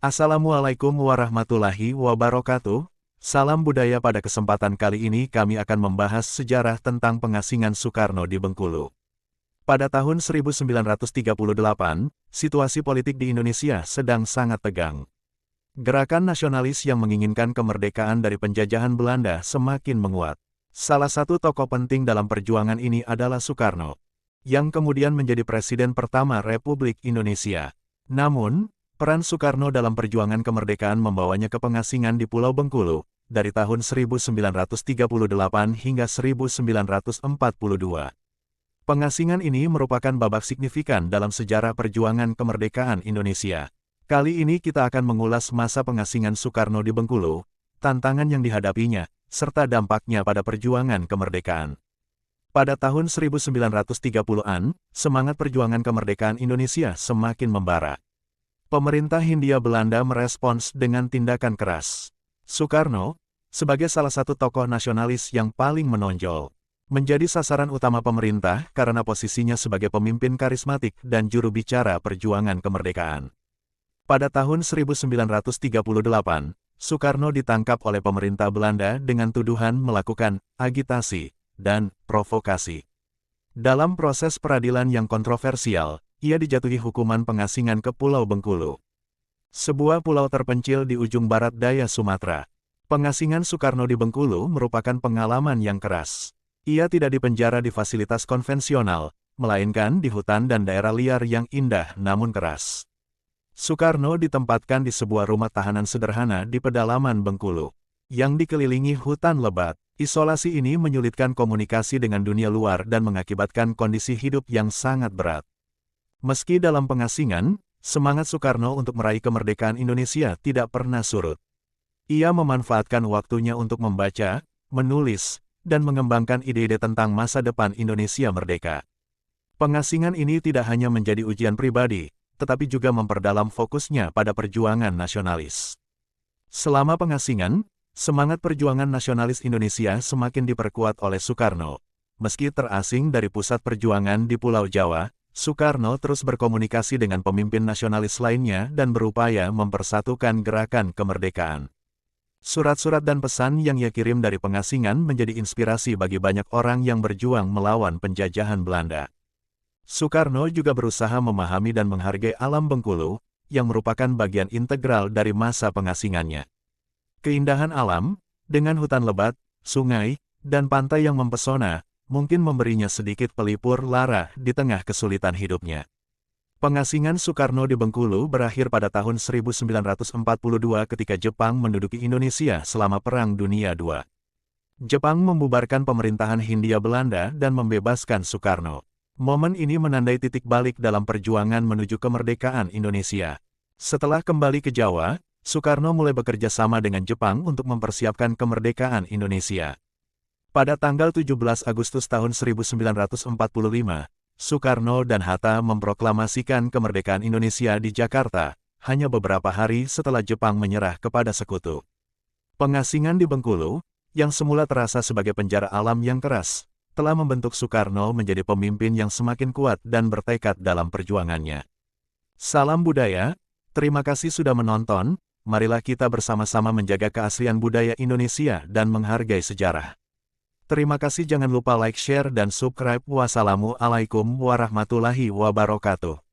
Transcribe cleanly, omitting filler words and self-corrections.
Assalamualaikum warahmatullahi wabarakatuh. Salam budaya. Pada kesempatan kali ini kami akan membahas sejarah tentang pengasingan Soekarno di Bengkulu. Pada tahun 1938, situasi politik di Indonesia sedang sangat tegang. Gerakan nasionalis yang menginginkan kemerdekaan dari penjajahan Belanda semakin menguat. Salah satu tokoh penting dalam perjuangan ini adalah Soekarno, yang kemudian menjadi Presiden pertama Republik Indonesia. Namun, peran Soekarno dalam perjuangan kemerdekaan membawanya ke pengasingan di Pulau Bengkulu, dari tahun 1938 hingga 1942. Pengasingan ini merupakan babak signifikan dalam sejarah perjuangan kemerdekaan Indonesia. Kali ini kita akan mengulas masa pengasingan Soekarno di Bengkulu, tantangan yang dihadapinya, serta dampaknya pada perjuangan kemerdekaan. Pada tahun 1930-an, semangat perjuangan kemerdekaan Indonesia semakin membara. Pemerintah Hindia Belanda merespons dengan tindakan keras. Soekarno, sebagai salah satu tokoh nasionalis yang paling menonjol, menjadi sasaran utama pemerintah karena posisinya sebagai pemimpin karismatik dan juru bicara perjuangan kemerdekaan. Pada tahun 1938, Soekarno ditangkap oleh pemerintah Belanda dengan tuduhan melakukan agitasi dan provokasi. Dalam proses peradilan yang kontroversial, ia dijatuhi hukuman pengasingan ke Pulau Bengkulu, sebuah pulau terpencil di ujung barat daya Sumatera. Pengasingan Soekarno di Bengkulu merupakan pengalaman yang keras. Ia tidak dipenjara di fasilitas konvensional, melainkan di hutan dan daerah liar yang indah namun keras. Soekarno ditempatkan di sebuah rumah tahanan sederhana di pedalaman Bengkulu, yang dikelilingi hutan lebat. Isolasi ini menyulitkan komunikasi dengan dunia luar dan mengakibatkan kondisi hidup yang sangat berat. Meski dalam pengasingan, semangat Soekarno untuk meraih kemerdekaan Indonesia tidak pernah surut. Ia memanfaatkan waktunya untuk membaca, menulis, dan mengembangkan ide-ide tentang masa depan Indonesia merdeka. Pengasingan ini tidak hanya menjadi ujian pribadi, tetapi juga memperdalam fokusnya pada perjuangan nasionalis. Selama pengasingan, semangat perjuangan nasionalis Indonesia semakin diperkuat oleh Soekarno. Meski terasing dari pusat perjuangan di Pulau Jawa, Soekarno terus berkomunikasi dengan pemimpin nasionalis lainnya dan berupaya mempersatukan gerakan kemerdekaan. Surat-surat dan pesan yang ia kirim dari pengasingan menjadi inspirasi bagi banyak orang yang berjuang melawan penjajahan Belanda. Soekarno juga berusaha memahami dan menghargai alam Bengkulu, yang merupakan bagian integral dari masa pengasingannya. Keindahan alam, dengan hutan lebat, sungai, dan pantai yang mempesona, mungkin memberinya sedikit pelipur lara di tengah kesulitan hidupnya. Pengasingan Soekarno di Bengkulu berakhir pada tahun 1942 ketika Jepang menduduki Indonesia selama Perang Dunia II. Jepang membubarkan pemerintahan Hindia Belanda dan membebaskan Soekarno. Momen ini menandai titik balik dalam perjuangan menuju kemerdekaan Indonesia. Setelah kembali ke Jawa, Soekarno mulai bekerja sama dengan Jepang untuk mempersiapkan kemerdekaan Indonesia. Pada tanggal 17 Agustus tahun 1945, Soekarno dan Hatta memproklamasikan kemerdekaan Indonesia di Jakarta, hanya beberapa hari setelah Jepang menyerah kepada sekutu. Pengasingan di Bengkulu, yang semula terasa sebagai penjara alam yang keras, telah membentuk Soekarno menjadi pemimpin yang semakin kuat dan bertekad dalam perjuangannya. Salam budaya, terima kasih sudah menonton, marilah kita bersama-sama menjaga keaslian budaya Indonesia dan menghargai sejarah. Terima kasih, jangan lupa like, share, dan subscribe. Wassalamualaikum warahmatullahi wabarakatuh.